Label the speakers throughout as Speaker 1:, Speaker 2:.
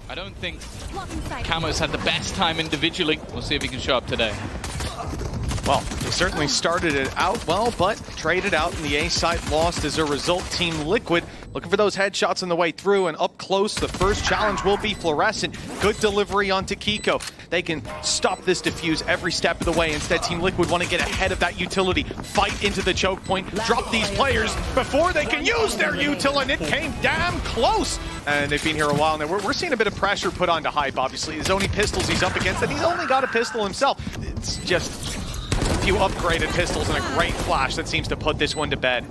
Speaker 1: I don't think Camo's had the best time individually. We'll see if he can show up today.
Speaker 2: Well, they certainly started it out well, but traded out, and the A site lost as a result. Team Liquid looking for those headshots on the way through, and up close, the first challenge will be Fluorescent. Good delivery onto Kiko. They can stop this defuse every step of the way. Instead, Team Liquid want to get ahead of that utility, fight into the choke point, drop these players before they can use their util, and it came damn close. And they've been here a while now. We're seeing a bit of pressure put onto Hype, obviously. His only pistols he's up against, and he's only got a pistol himself. It's just a few upgraded pistols and a great flash that seems to put this one to bed.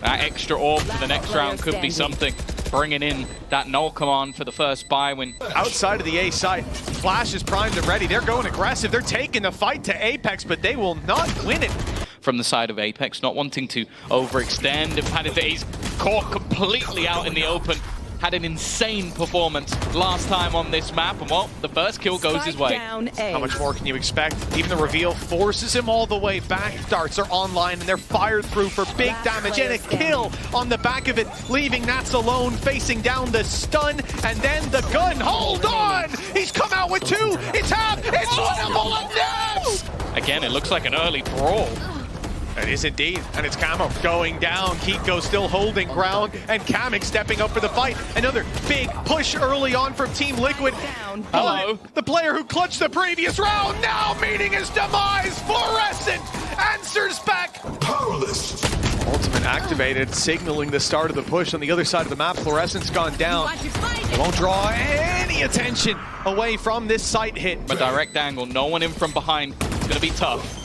Speaker 1: That extra orb for the next round could be something. Bringing in that null command for the first buy win.
Speaker 2: Outside of the A site, Flash is primed and ready. They're going aggressive. They're taking the fight to Apeks, but they will not win it.
Speaker 1: From the side of Apeks, not wanting to overextend. He's caught completely out in the open. Had an insane performance last time on this map, and well, the first kill goes his way.
Speaker 2: How much more can you expect? Even the reveal forces him all the way back. Darts are online, and they're fired through for big damage, and a kill on the back of it, leaving Nats alone, facing down the stun, and then the gun. Hold on! He's come out with two! It's half! It's winnable of Nats!
Speaker 1: Again, it looks like an early brawl.
Speaker 2: It is indeed, and it's Camo going down. Kiko still holding ground, and Kamek stepping up for the fight. Another big push early on from Team Liquid.
Speaker 1: Hello.
Speaker 2: The player who clutched the previous round now meeting his demise. Fluorescent answers back. Powerless. Ultimate activated, signaling the start of the push on the other side of the map. Fluorescent's gone down. It won't draw any attention away from this site hit.
Speaker 1: A direct angle, no one in from behind. It's going to be tough.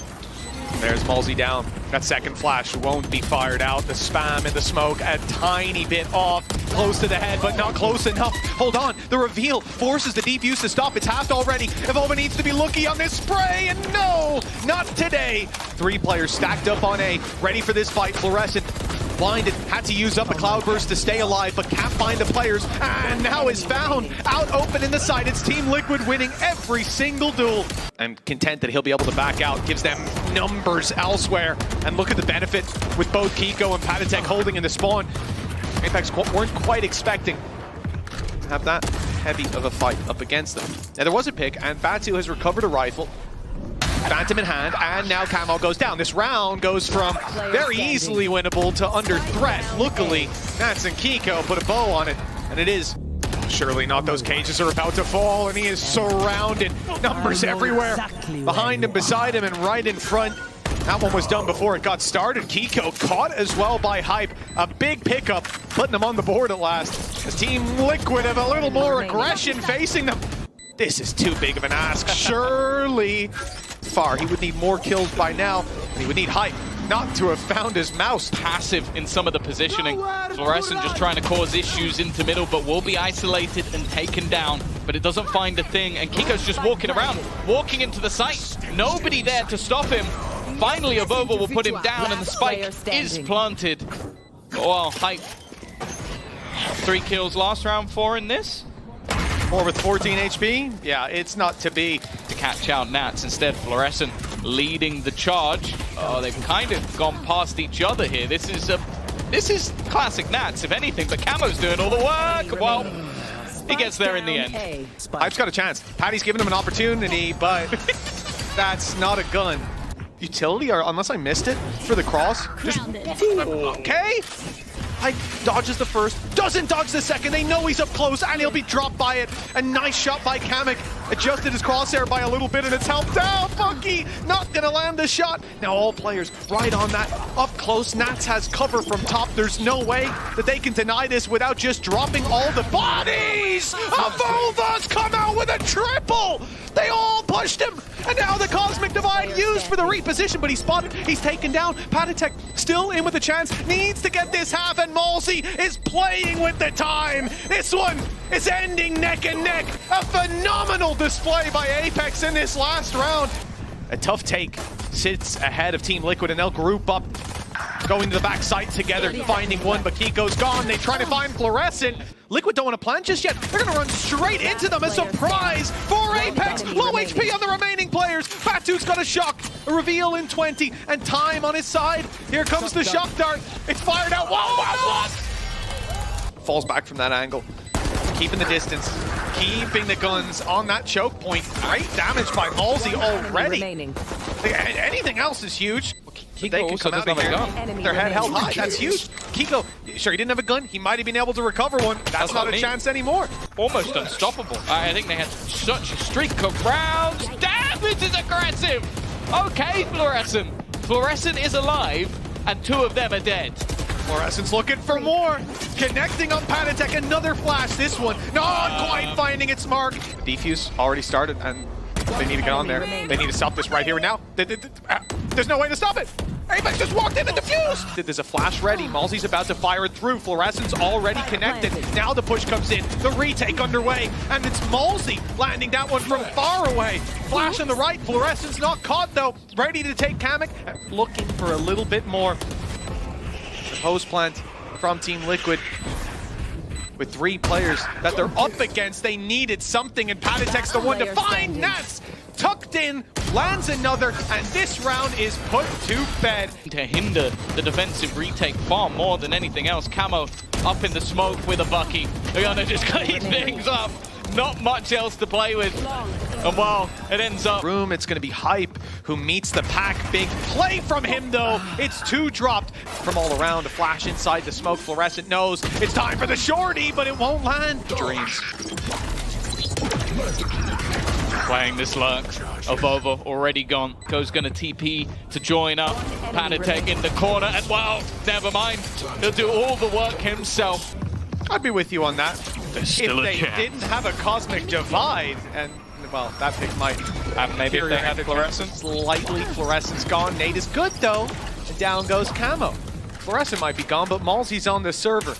Speaker 2: There's Malzy down. That second flash won't be fired out. The spam and the smoke a tiny bit off. Close to the head, but not close enough. Hold on. The reveal forces the defuse to stop. It's halved already. Evolva needs to be lucky on this spray, and no, not today. Three players stacked up on A, ready for this fight. Fluorescent blinded, had to use up a cloudburst to stay alive, but can't find the players, and now is found out open in the side. It's Team Liquid winning every single duel. I'm content that he'll be able to back out, gives them numbers elsewhere, and look at the benefit with both Kiko and Patatek holding in the spawn. Apeks weren't quite expecting to have that heavy of a fight up against them. Now there was a pick, and Batu has recovered a rifle. Phantom in hand, and now Camo goes down. This round goes from very easily winnable to under threat. Luckily, Nats and Kiko put a bow on it, and it is. Surely not. Those cages are about to fall, and he is surrounded. Numbers everywhere. Behind him, beside him, and right in front. That one was done before it got started. Kiko caught as well by Hype. A big pickup, putting them on the board at last. As Team Liquid have a little more aggression facing them. This is too big of an ask. Surely far. He would need more kills by now, and he would need Hype not to have found his mouse.
Speaker 1: Passive in some of the positioning. Fluorescent just trying to cause issues into middle, but will be isolated and taken down. But it doesn't find a thing, and Kiko's just walking around, walking into the site. Nobody there to stop him. Finally, Avova will put him down, and the spike is planted. Oh, Hype. 3 kills last round, 4 in this.
Speaker 2: 4 with 14 HP. Yeah, it's not to be.
Speaker 1: To catch out Nats. Instead, Fluorescent leading the charge. Oh, they've kind of gone past each other here. This is classic Nats, if anything, but Camo's doing all the work. Well, he gets there in the end.
Speaker 2: Hype's got a chance. Patty's giving him an opportunity, but that's not a gun. Utility, or unless I missed it, for the cross. Just, okay. Hype dodges the first, doesn't dodge the second. They know he's up close, and he'll be dropped by it. A nice shot by Kamek. Adjusted his crosshair by a little bit, and it's helped out. Funky not gonna land the shot. Now all players right on that. Up close, Nats has cover from top. There's no way that they can deny this without just dropping all the bodies. Evolva's come out with a triple. They all pushed him, and now the Cosmic Divide used for the reposition, but he's spotted, he's taken down. Patatek still in with a chance, needs to get this half, and Malzy is playing with the time. This one is ending neck and neck. A phenomenal display by Apeks in this last round. A tough take sits ahead of Team Liquid, and they'll group up, going to the back side together, finding one, but Kiko's gone. They try to find Fluorescent. Liquid don't want to plant just yet. They're going to run straight into them. A surprise for Apeks. Low HP on the remaining players. Batu's got a shock. A reveal in 20, and time on his side. Here comes the shock dart. It's fired out. Whoa, whoa, whoa. Falls back from that angle. keeping the distance, keeping the guns on that choke point. Great damage by malzee already. Anything else is huge.
Speaker 1: Kiko also doesn't have a gun.
Speaker 2: Their head held high. That's huge. Kiko, sure, he didn't have a gun. He might have been able to recover one. That's not a chance anymore.
Speaker 1: Almost unstoppable. I think they had such a streak of rounds. Damn, this is aggressive. Okay, Fluorescent. Fluorescent is alive, and 2 of them are dead.
Speaker 2: Fluorescent's looking for more. Connecting on Panatek. Another flash. This one not quite finding its mark. Defuse already started, and they need to get on there. They need to stop this right here and now. There's no way to stop it. Apeks just walked in and defused. There's a flash ready. malzee's about to fire it through. Fluorescent's already connected. Now the push comes in. The retake underway. And it's malzee landing that one from far away. Flash on the right. Fluorescent's not caught though. Ready to take Kamek. Looking for a little bit more. The post plant from Team Liquid. With 3 players that they're up against, they needed something, and Panatek's the one to find. Nats tucked in, lands another, and this round is put to bed.
Speaker 1: To hinder the defensive retake far more than anything else. Camo up in the smoke with a Bucky. They're gonna just clean things up. Not much else to play with. And well, it ends up.
Speaker 2: It's gonna be Hype who meets the pack. Big play from him though. It's 2 dropped from all around. A flash inside the smoke. Fluorescent knows it's time for the shorty, but it won't land. Dreams.
Speaker 1: Playing this Lurks. Avova already gone. Go's gonna TP to join up. Panatek in the corner, and well, never mind. He'll do all the work himself.
Speaker 2: I'd be with you on that.
Speaker 1: If
Speaker 2: they didn't have a cosmic divide, and well, that pick might.
Speaker 1: Maybe if they had Fluorescent.
Speaker 2: Slightly, Fluorescent's gone. Nate is good though. And down goes Camo. Fluorescent might be gone, but malzee's on the server.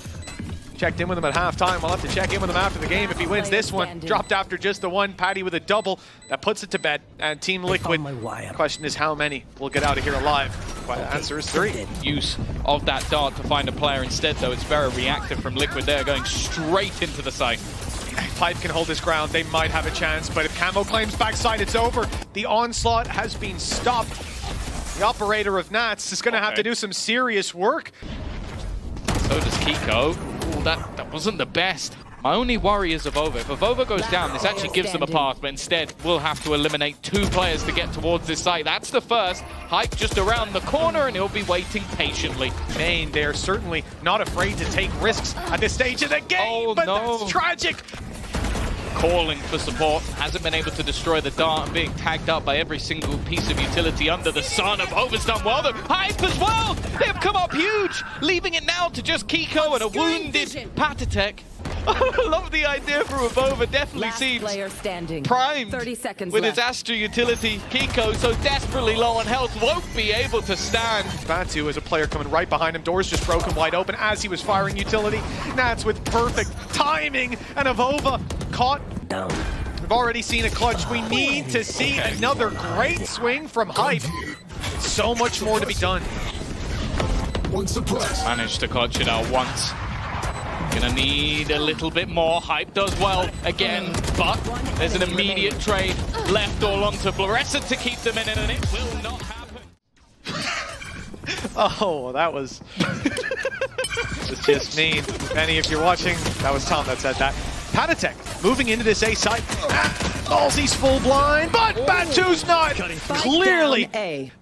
Speaker 2: Checked in with him at halftime. We'll have to check in with him after the game if he wins this one. Dropped after just the one. Patty with a double. That puts it to bed. And Team Liquid, question is how many will get out of here alive? Well, the answer is 3.
Speaker 1: Use of that dart to find a player instead, though. It's very reactive from Liquid there, going straight into the site.
Speaker 2: If Pipe can hold his ground, they might have a chance. But if Camo claims backside, it's over. The onslaught has been stopped. The operator of Nats is going to have to do some serious work.
Speaker 1: So does Kiko. Ooh, that wasn't the best. My only worry is Avova. If Avova goes down, this actually gives them a path, but instead we'll have to eliminate 2 players to get towards this site. That's the first. Hype just around the corner, and he'll be waiting patiently.
Speaker 2: Main, they're certainly not afraid to take risks at this stage of the game, but that's tragic.
Speaker 1: Calling for support, hasn't been able to destroy the dart, and being tagged up by every single piece of utility under the sun. Avova's done well though. Hype as well! They've come up huge, leaving it now to just Kiko and a wounded Patatek. I love the idea for Avova. Definitely seems primed
Speaker 3: 30 seconds
Speaker 1: with
Speaker 3: left.
Speaker 1: his Astra utility. Kiko, so desperately low on health, won't be able to stand.
Speaker 2: Batu is a player coming right behind him. Doors just broken wide open as he was firing utility. Nats with perfect timing, and Avova caught. We've already seen a clutch. We need to see another great swing from Hype. So much more to be done.
Speaker 1: Managed to clutch it out once. Gonna need a little bit more. Hype does well again, but there's an immediate trade left all onto Fluorescent to keep them in, and it will not happen.
Speaker 2: Oh, that was... It's just me. Benny, if you're watching, that was Tom that said that. Panatek moving into this A site. malzee's full blind, but Batu's not. Clearly,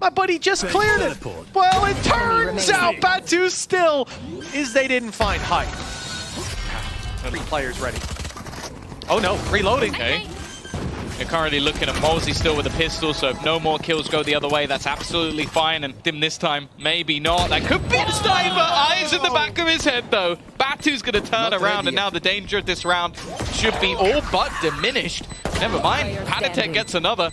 Speaker 2: my buddy just cleared it. Well, it turns out Batu still is they didn't find Hype. 3 players ready. Oh no, reloading.
Speaker 1: Okay. You're currently looking at malzee still with a pistol, so if no more kills go the other way, that's absolutely fine. And Dim this time, maybe not. That could be a sniper. Eyes in the back of his head, though. Batu's going to turn around, and now the danger of this round should be all but diminished. Never mind, Panatek gets another.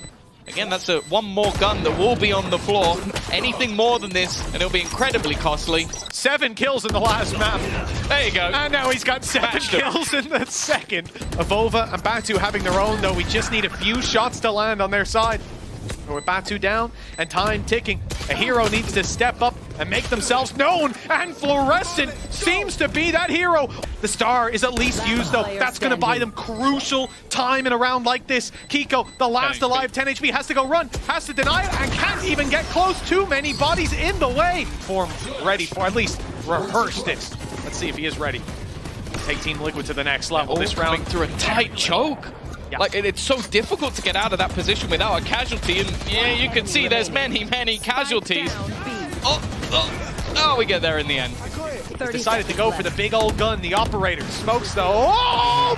Speaker 1: Again, that's one more gun that will be on the floor. Anything more than this, and it'll be incredibly costly.
Speaker 2: 7 kills in the last map.
Speaker 1: There you go.
Speaker 2: And now he's got 7 kills in the second. Avova and Batu having their own, though. We just need a few shots to land on their side. But with Batu down and time ticking, a hero needs to step up and make themselves known. And Fluorescent seems to be that hero. The star is at least used, though. That's going to buy them crucial time in a round like this. Kiko, the last alive 10 HP, has to go run, has to deny it, and can't even get close. Too many bodies in the way. Form ready for at least rehearse this. Let's see if he is ready. take Team Liquid to the next level.
Speaker 1: All
Speaker 2: This
Speaker 1: coming
Speaker 2: round
Speaker 1: through a tight choke.
Speaker 2: Yeah.
Speaker 1: Like, it's so difficult to get out of that position without a casualty, and yeah, you can see there's many casualties. Oh, we get there in the end.
Speaker 2: decided to go for the big old gun. The operator smokes though. Oh,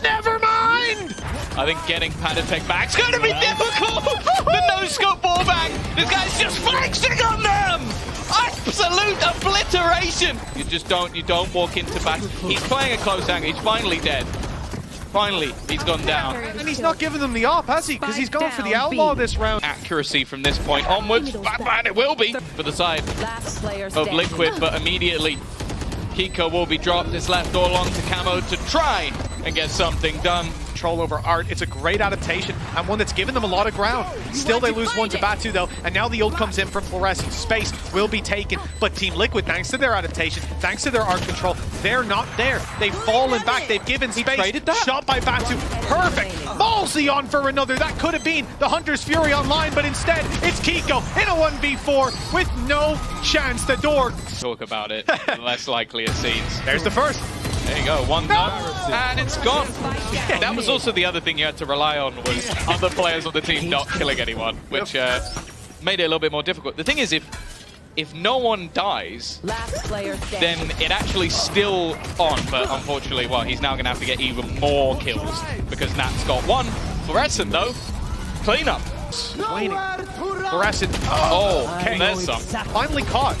Speaker 2: never mind.
Speaker 1: I think getting Panatek back's going to be difficult. The no-scope ball bang. This guy's just flexing on them. Absolute obliteration. You don't walk into back. He's playing a close angle. He's finally dead. Finally, he's gone down.
Speaker 2: And he's not giving them the op, has he? Because he's going for the outlaw this round.
Speaker 1: Accuracy from this point onwards. And it will be for the side of Liquid, but immediately Kiko will be dropped. It's left all along to Camo to try and get something done.
Speaker 2: Control over Art. It's a great adaptation and one that's given them a lot of ground. Still, they lose one to Batu though, and now the ult comes in from Fluorescent. Space will be taken, but Team Liquid, thanks to their adaptation, thanks to their Art control, they're not there. They've fallen back. They've given space.
Speaker 1: Traded that.
Speaker 2: Shot by Batu. Perfect. Ballsy on for another. That could have been the Hunter's Fury online, but instead it's Kiko in a 1v4 with no chance. The door.
Speaker 1: Talk about it. The less likely it seems.
Speaker 2: There's the first.
Speaker 1: There you go, one knock, and it's gone. That was also the other thing you had to rely on, was other players on the team not killing anyone, which made it a little bit more difficult. The thing is, if no one dies, then it actually still on, but unfortunately, well, he's now going to have to get even more kills, because Nat's got one. Fluorescent, though, cleanup.
Speaker 2: Waiting. Fluorescent.
Speaker 1: Oh,
Speaker 2: okay.
Speaker 1: There's some.
Speaker 2: Finally caught.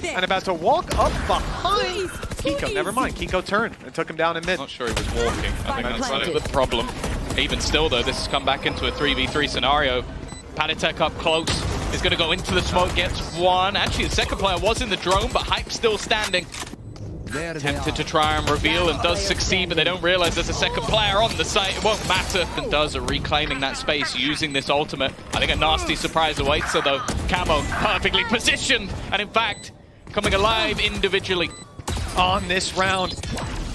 Speaker 2: And about to walk up behind Kiko. Never mind. Kiko turned and took him down in mid.
Speaker 1: Not sure he was walking. I think that's the problem. Even still, though, this has come back into a 3v3 scenario. Panatek up close. Is going to go into the smoke, gets one. Actually, the second player was in the drone, but Hype's still standing. Tempted to try and reveal and does succeed, but they don't realize there's a second player on the site. It won't matter. And does reclaiming that space using this ultimate. I think a nasty surprise awaits her, though. Camo perfectly positioned, and in fact, coming alive individually
Speaker 2: on this round.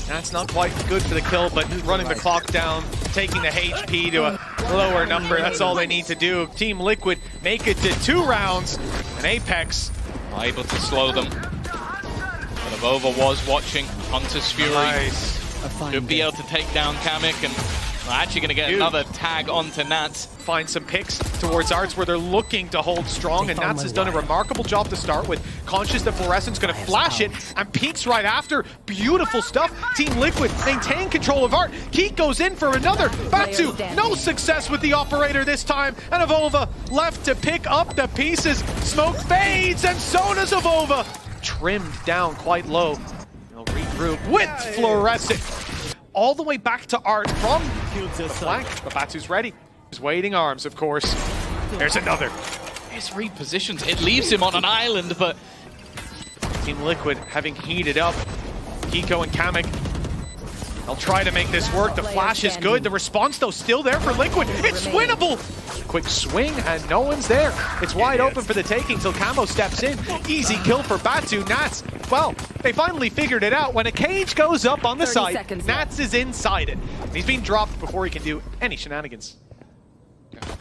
Speaker 2: That's not quite good for the kill, but running the clock down, taking the HP to a lower number, that's all they need to do. Team Liquid make it to 2 rounds, and Apeks
Speaker 1: able to slow them. But Avova was watching. Hunter's Fury could be able to take down Kamek, and we're actually going to get another tag onto Nats.
Speaker 2: Find some picks towards Arts where they're looking to hold strong, and Nats has done a remarkable job to start with. Conscious that Fluorescent's going to flash it and peeks right after. Beautiful stuff. Team Liquid maintain control of Art. Keek goes in for another. Batu, no success with the operator this time, and Avova left to pick up the pieces. Smoke fades, and so does Avova. Trimmed down quite low. They'll regroup with Fluorescent. All the way back to Art from the flank, but Batu's ready. He's waiting arms, of course. There's another.
Speaker 1: His repositions. It leaves him on an island, but
Speaker 2: Team Liquid having heated up. Kiko and Kamek. They'll try to make this work. The flash is good. The response, though, still there for Liquid. It's winnable. Quick swing, and no one's there. It's wide open for the taking till Camo steps in. Easy kill for Batu. Nats, well, they finally figured it out. When a cage goes up on the side, Nats is inside it. He's being dropped before he can do any shenanigans.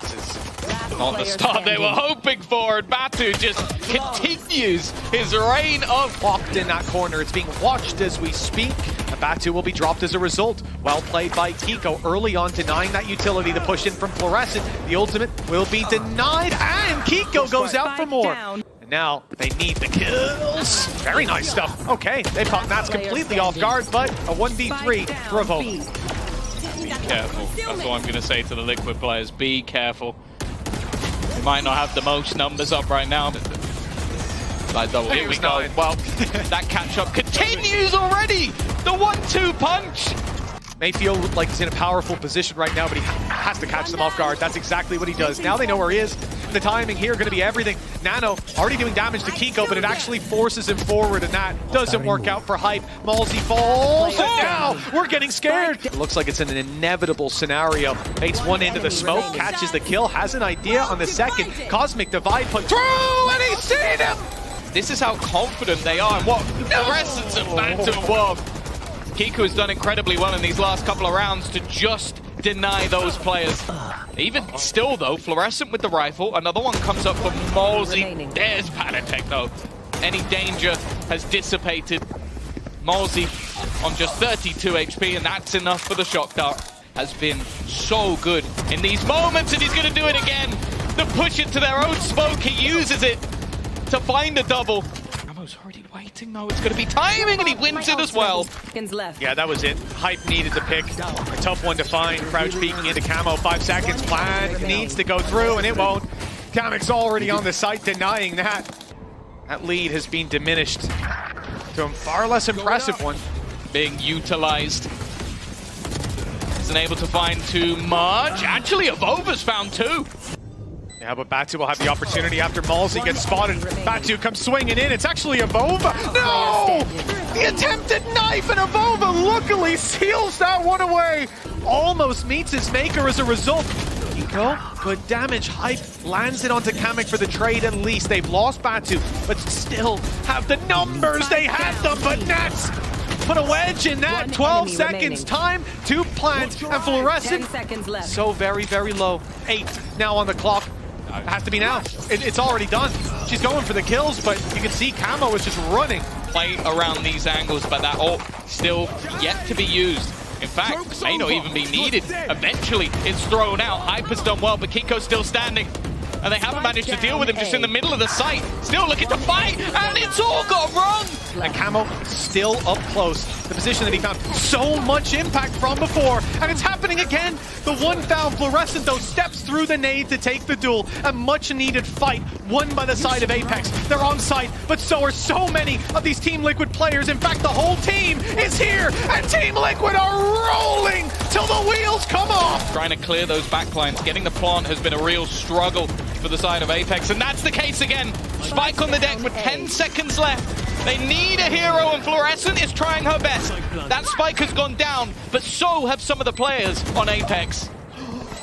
Speaker 1: This is not the start they were hoping for, and Batu just continues his reign of...
Speaker 2: Locked in that corner. It's being watched as we speak. And Batu will be dropped as a result. Well played by Kiko early on, denying that utility. The push in from Fluorescent. The ultimate will be denied, and Kiko goes out for more. And now they need the kills. Very nice stuff. Okay, they caught Nats completely off guard, but a 1v3 for Avova.
Speaker 1: Be careful. That's all I'm going to say to the Liquid players. Be careful. They might not have the most numbers up right now, but like double. Here we go. Well, that catch-up continues already. The 1-2 punch.
Speaker 2: May feel like he's in a powerful position right now, but he has to catch them off guard. That's exactly what he does. Now they know where he is. The timing here going to be everything. Nano already doing damage to Kiko, but it actually forces him forward, and that doesn't work out for Hype. Malsey falls, and now we're getting scared. It looks like it's an inevitable scenario. Makes one into the smoke, catches the kill, has an idea on the second. Cosmic Divide put through, and he's seen him!
Speaker 1: This is how confident they are, and what Fluorescent's about to above. Kiko has done incredibly well in these last couple of rounds to just deny those players. Even still, though, Fluorescent with the rifle. Another one comes up for Malsey. There's Panatek, though. Any danger has dissipated. Malsey on just 32 HP, and that's enough for the shock dart. Has been so good in these moments, and he's going to do it again. To push it to their own smoke, he uses it to find a double. Camo's already waiting though, it's going to be timing, and he wins it as well.
Speaker 2: Yeah, that was it. Hype needed the pick. A tough one to find. Crouch peeking into Camo, 5 seconds. Plan needs to go through, and it won't. Kamek's already on the site denying that. That lead has been diminished to a far less impressive one.
Speaker 1: Being utilized. Isn't able to find too much. Actually, Avova's found 2.
Speaker 2: Yeah, but Batu will have the opportunity after Malzy gets spotted. Batu comes swinging in. It's actually Avova. No! The attempted knife, and Avova luckily seals that one away. Almost meets his maker as a result. Kiko, good damage. Hype lands it onto Kamek for the trade at least. They've lost Batu, but still have the numbers. They had them, but Nats put a wedge in that. 12 seconds time to plant, and Fluorescent
Speaker 3: 10 seconds left.
Speaker 2: so very, very low. 8 now on the clock. It has to be now. It's already done. She's going for the kills, but you can see Camo is just running.
Speaker 1: Play around these angles, but that ult still yet to be used. In fact, may not even be needed. Eventually, it's thrown out. Hype has done well, but Kiko's still standing. And they haven't managed to deal with him, just in the middle of the site. Still looking to fight, and it's all gone wrong!
Speaker 2: And Camo still up close. The position that he found so much impact from before, and it's happening again. The one foul Fluorescent, though, steps through the nade to take the duel. A much-needed fight won by the side of Apeks. They're on site, but so are so many of these Team Liquid players. In fact, the whole team is here, and Team Liquid are rolling till the wheels come off.
Speaker 1: Trying to clear those backlines. Getting the plant has been a real struggle for the side of Apeks, and that's the case again. Spike on the deck with 10 seconds left. They need a hero, and Fluorescent is trying her best. That spike has gone down, but so have some of the players on Apeks.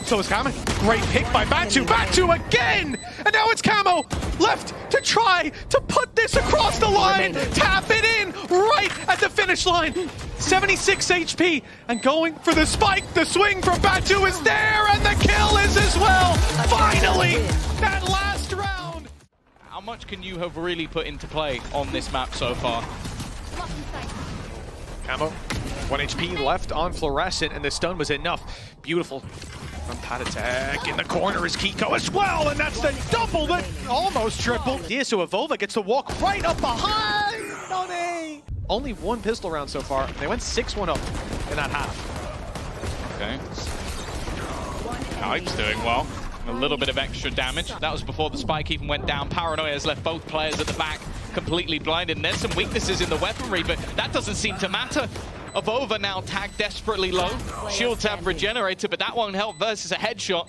Speaker 2: So is Camo. Great pick by Batu. Batu again! And now it's Camo left to try to put this across the line. Tap it in right at the finish line. 76 HP and going for the spike. The swing from Batu is there, and the kill is as well. Finally, that last round.
Speaker 1: How much can you have really put into play on this map so far?
Speaker 2: Camo, 1 HP left on Fluorescent, and the stun was enough. Beautiful from Patatek. In the corner is Kiko as well, and that's the double that almost triple. Yeah, so Avova gets to walk right up behind None. Only 1 pistol round so far. They went 6-1 up in that half.
Speaker 1: Okay. Hype's doing well. A little bit of extra damage. That was before the spike even went down. Paranoia has left both players at the back completely blinded. And there's some weaknesses in the weaponry, but that doesn't seem to matter. Avova now tagged desperately low. Shields have regenerated, but that won't help versus a headshot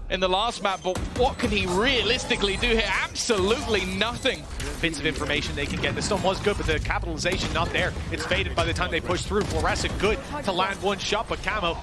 Speaker 1: in the last map. But what can he realistically do here? Absolutely nothing.
Speaker 2: Bits of information they can get. The stun was good, but the capitalization not there. It's faded by the time they push through. Fluorescent good to land 1 shot, but Camo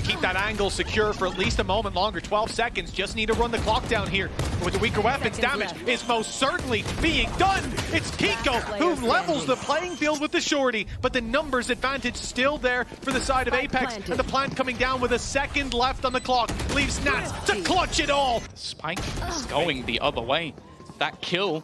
Speaker 2: keep that angle secure for at least a moment longer. 12 seconds, just need to run the clock down here. But with the weaker weapons, damage is most certainly being done. It's Kiko who levels the playing field with the shorty, but the numbers advantage still there for the side of Apeks, and the plant coming down with a second left on the clock leaves Nats to clutch it all.
Speaker 1: Spike is going the other way. That kill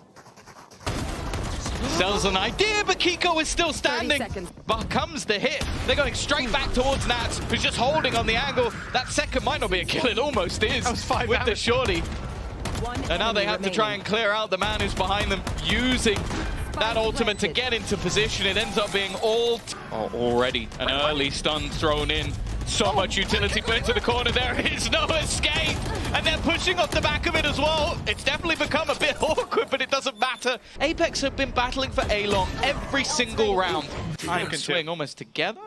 Speaker 1: sells an idea, but Kiko is still standing. But comes the hit. They're going straight back towards Nats, who's just holding on the angle. That second might not be a kill, it almost is.
Speaker 2: That was 5
Speaker 1: with
Speaker 2: damage.
Speaker 1: The shorty. And now they have to try and clear out the man who's behind them, using that ultimate to get into position. It ends up being already an early stun thrown in. So much utility put into the corner. There is no escape, and they're pushing off the back of it as well. It's definitely become a bit awkward, but it doesn't matter. Apeks have been battling for A-Long every single round. Time can swing almost together.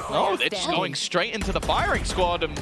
Speaker 1: No, they're just going straight into the firing squad. And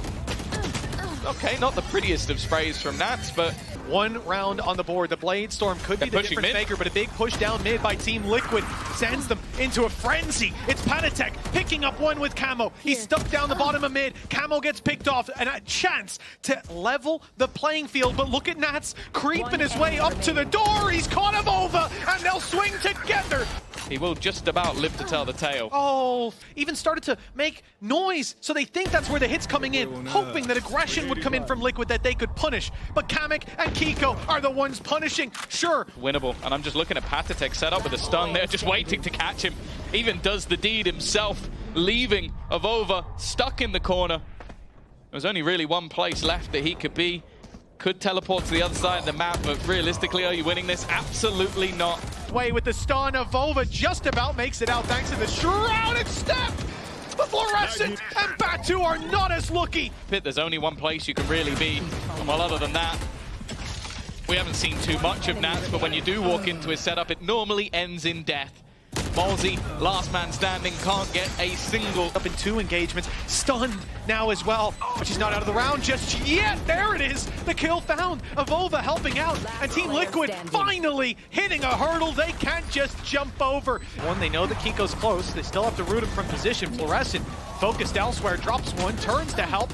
Speaker 1: okay, not the prettiest of sprays from Nats, but
Speaker 2: 1 round on the board. The Blade Storm could be the difference maker, but a big push down mid by Team Liquid sends them into a frenzy. It's Patatek picking up 1 with Camo. He's stuck down the bottom of mid. Camo gets picked off, and a chance to level the playing field. But look at Nats creeping his way up to the door. He's caught him over, and they'll swing together.
Speaker 1: he will just about live to tell the tale.
Speaker 2: Oh, even started to make noise, so they think that's where the hit's coming in, hoping that aggression would come in from Liquid that they could punish. But Kamek and Kiko are the ones punishing. Sure.
Speaker 1: Winnable. And I'm just looking at Patatek set up with a stun there, just waiting to catch him. him. Even does the deed himself, leaving Avova stuck in the corner. There's only really one place left that he could be. Could teleport to the other side of the map, but realistically, are you winning this? Absolutely not.
Speaker 2: Way with the stun, Avova just about makes it out thanks to the shrouded step. The Fluorescent and Batu are not as lucky.
Speaker 1: There's only one place you can really be. Well, other than that, we haven't seen too much of Nats, but when you do walk into his setup, it normally ends in death. Malzy, last man standing, can't get a single.
Speaker 2: Up in 2 engagements, stunned now as well, but she's not out of the round just yet. There it is, the kill found. Avova helping out, and Team Liquid finally hitting a hurdle they can't just jump over. One, they know that Kiko's close, they still have to root him from position. Fluorescent focused elsewhere, drops one, turns to help.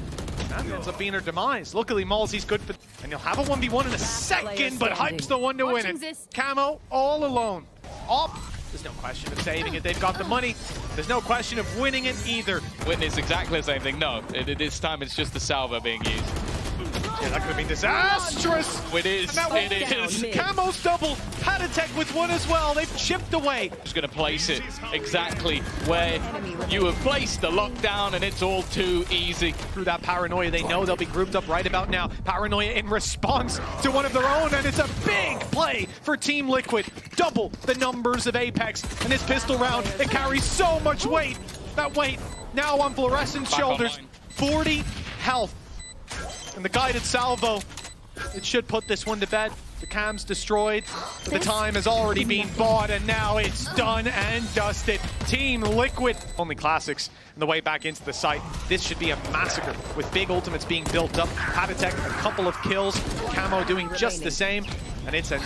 Speaker 2: That ends up being her demise. Luckily, Malzy's good for, and he'll have a 1v1 in a second, but Hype's the one to win it. Camo all alone. Op. There's no question of saving it. They've got the money. There's no question of winning it either.
Speaker 1: Witness exactly the same thing. No, this time it's just the salvo being used.
Speaker 2: Yeah, that could have been disastrous.
Speaker 1: It is. It is.
Speaker 2: Camo's double. Apeks with one as well. They've chipped away.
Speaker 1: Just going to place it exactly where you have placed the lockdown, and it's all too easy.
Speaker 2: Through that paranoia, they know they'll be grouped up right about now. Paranoia in response to one of their own, and it's a big play for Team Liquid. Double the numbers of Apeks, and this pistol round, it carries so much weight. That weight now on Fluorescent's shoulders. 40 health. And the guided salvo, it should put this one to bed. The cam's destroyed, but the time has already been bought, and now it's done and dusted. Team Liquid. Only classics on the way back into the site. This should be a massacre with big ultimates being built up. Apeks, a couple of kills. Camo doing just the same, and it's a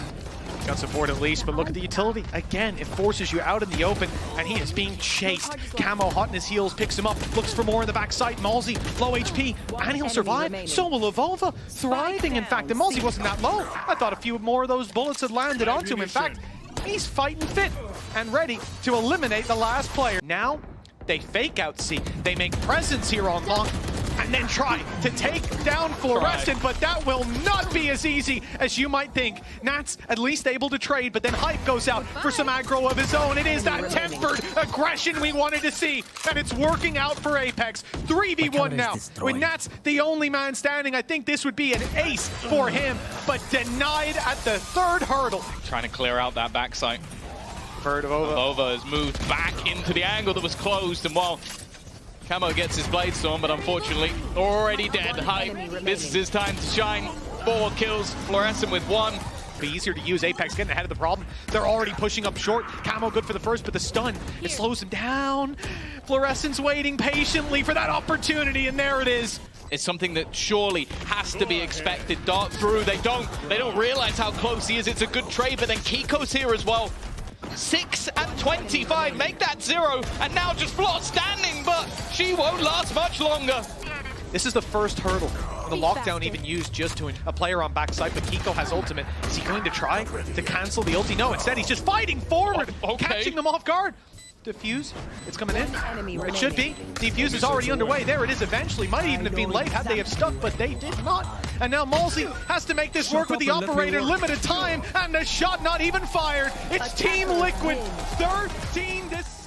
Speaker 2: gun support at least, but look at the utility. Again, it forces you out in the open, and he is being chased. Camo hot in his heels, picks him up, looks for more in the backside. Malzy, low HP, and he'll survive. So will Avova, thriving in fact, and Malzy wasn't that low. I thought a few more of those bullets had landed onto him. In fact, he's fighting fit and ready to eliminate the last player. Now, they fake out C. They make presence here on long, and then try to take down Fluorescent, but that will not be as easy as you might think. Nats at least able to trade, but then Hype goes out for some aggro of his own. It is that tempered aggression we wanted to see, and it's working out for Apeks. 3v1 now, with Nats the only man standing. I think this would be an ace for him, but denied at the 3rd hurdle.
Speaker 1: Trying to clear out that backside.
Speaker 2: Avova
Speaker 1: has moved back into the angle that was closed, and while Camo gets his blade storm, but unfortunately already dead. Hype, this is his time to shine. 4 kills, Fluorescent with 1.
Speaker 2: Be easier to use. Apeks getting ahead of the problem. They're already pushing up short. Camo good for the first, but the stun, it slows him down. Fluorescent's waiting patiently for that opportunity, and there it is.
Speaker 1: It's something that surely has to be expected. Dart through, they don't realize how close he is. It's a good trade, but then Kiko's here as well. 6 and 25, make that 0, and now just Floor standing, but she won't last much longer.
Speaker 2: This is the first hurdle. The lockdown even used just to a player on backside, but Kiko has ultimate. Is he going to try to cancel the ulti? No, instead he's just fighting forward, catching them off guard. Defuse, it's coming in. It should be. Defuse is already underway. There it is eventually. Might even have been late had they have stuck, but they did not. And now Malzy has to make this work with the operator. Limited time, and the shot not even fired. It's Team Liquid, 13 to 6.